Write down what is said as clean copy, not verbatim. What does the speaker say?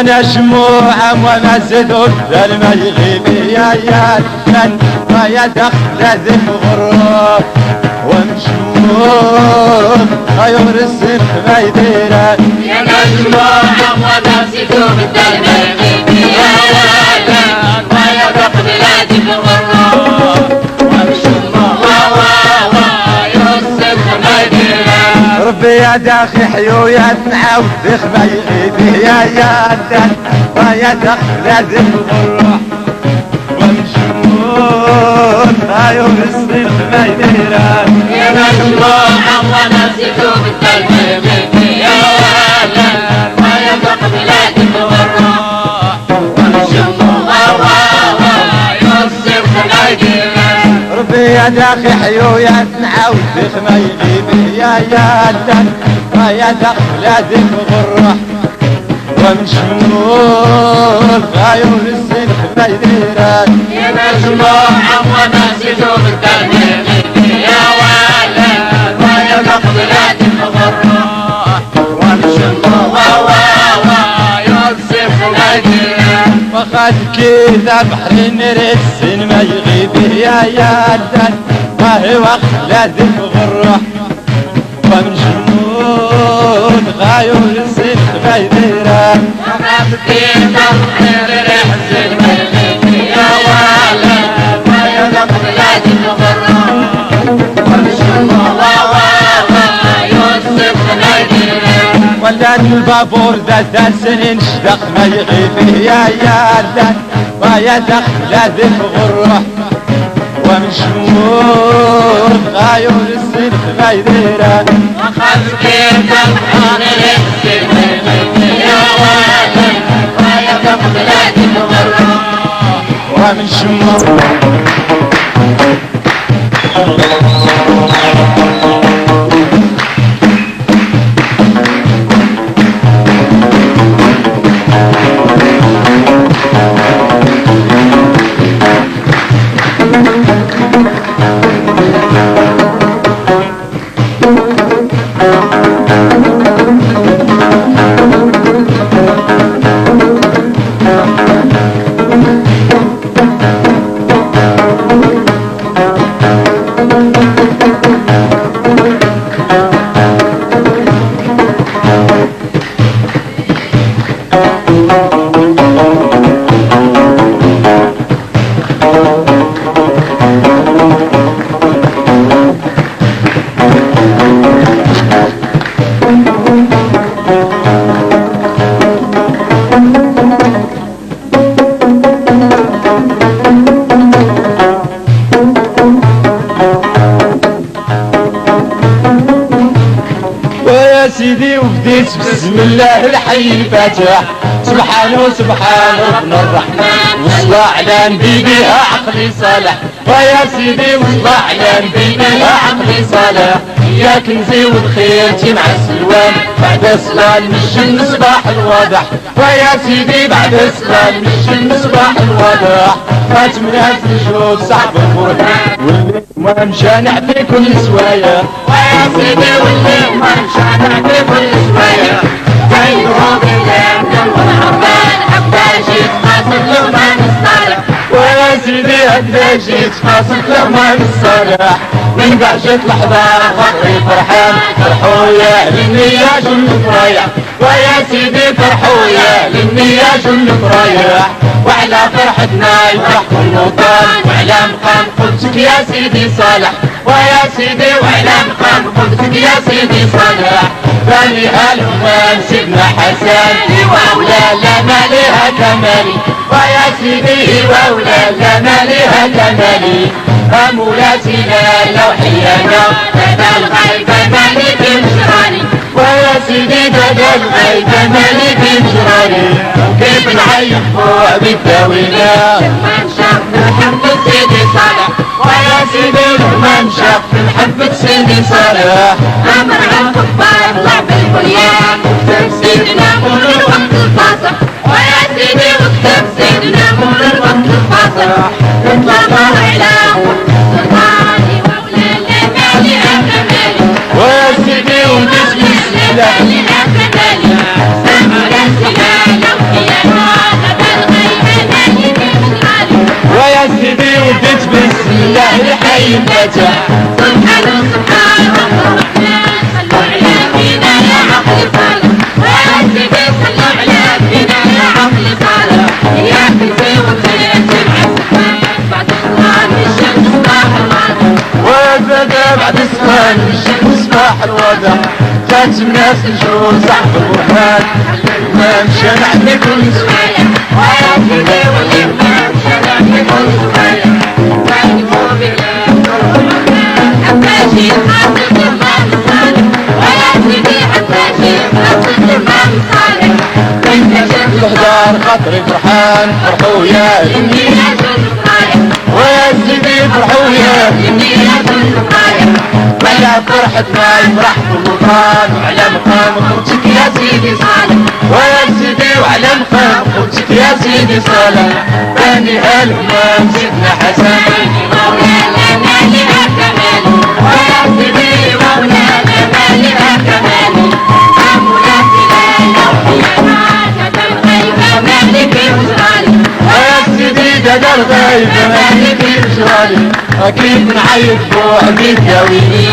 يا شموعة ومسدود ما يغيب يا من ما يدخل ذي الغروب ومشموم غير السن ما يديره يا شموعة ومسدود ما يغيب يا من ما يدخل ذي الغروب ومشموم غير السن ما يديره ربي يا داخي حيويات نعاود ذخ ما يغيب يا ما يدخل ذي الغروب ومشموم غير السن ما يديره يا شموعة ومسدود ما يغيب يا من ما يدخل ذي الغروب ومشموم غير السن ما يديره ربي يا داخي حيويات نعاود ذخ ما يغيب يا ما يدخل ذي الغروب ومشموم غير السن ما يديره يا شموعة ومسدود ما يغيب يا ولد ما يدخل ذي الغروب ومشموم غير السن ما يديره وخد كذا بحر نرسن ما يغيب يا ما هو خلاد الغروح ومجنون غاير السن ما يديره وخد كذا بحر نرسن ما يغيب يا ولد ما يدخل ذي الغروب ومشموم غير السن ما يديره ولاد البابور ذا سنين شدق ما يغيب يا ما يدخل ذي الغروح ومشمور غاير السن ما يديره وخذ كذا بحر نرسن ما يغيب يا ولد ما يدخل ذي الغروب ومشمور سيدي وبديت بسم الله الحي الفاتح سبحانه سبحانه ابن الرحمن وصلى على نبي بها عقلي صالح ويا سيدي وصلى على نبي بها عقلي صالح يا كنزي والخير مع السلوان بعد صلاة المشي المصباح الواضح ويا سيدي بعد صلاة المشي المصباح الواضح فاتمنا في الجود صاحب البرهان واللي ما مشى نعطي كل سوايا ويا سيدي واللي ما مشى نعطي كل سوايا جايبهم اليمن والعربان حتى جيت قاصد لقمان الصالح ويا سيدي هكذا جيت قاصد لقمان الصالح من بعد جت لحظة خاطري فرحان فرحوا يا للنية جل فرايح ويا سيدي فرحوا يا للنية جل فرايح وعلى فرحتنا يفرح كل وطن وعلى مقام قدسك يا سيدي صالح ويا سيدي وعلى مقام قدسك يا سيدي صالح بنيها الأمام سيدنا حسن وأولى لنا لها كمالي ويا سيدي وأولى لنا لها كمالي أمولاتنا لوحينا بدا الغيب مالك الجراني ويا سيدي بدا الغيب مالك الجراني كيف نعيش فوق بالداوينا ما نشاف نحب سيدي صالح ويا سيدي ما نشاف نحبك سيدي صالح أمر على الكفار طلع بالبنيان وكتب سيدنا مول الوقت الفاصل ويا سيدي وكتب سيدنا مول الوقت الفاصل يطلع الله على سلطاني وأولى لمالي أكمالي ويا سيدي وبسم الله لمالي أكمالي سامر السلالة وحياتي الفتح سبحان سبحان الله الرحمن صلوا على فينا يا عقل صالح ويا سيدي صلوا على فينا يا عقل صالح يا كنزي وخير جمع السحاب بعد صلاة الشمس صباح الوضع وبدا بعد الصلاة الشمس صباح الوضع جات الناس نشوف صاحب الوفاة ما مشى نعمل كل شوية ويا سيدي والإمام شرع لكل شوية وينفوا بالله حتى شي حاصل الإمام الصالح ويا سيدي حتى شي حاصل الإمام الصالح وانت شفت الهدار خاطري فرحان فرحوا يا إني يا جند صالح ويا سيدي فرحوا يا إني يا جند صالح وعلى فرحة ما يفرح بالوطن وعلى مقام خوتك يا سيدي صالح ويا سيدي وعلى مقام خوتك يا سيدي صالح بني الهمام سيدنا حسن مولانا مالها كمال ويا سيدي مولانا مالها كمال أمولاتي لا يوحينا كتب الغيب مالك وجرالي ويا سيدي دادا الغايب مالك الجرالي أكيد نعيط بوعدك يا ويلي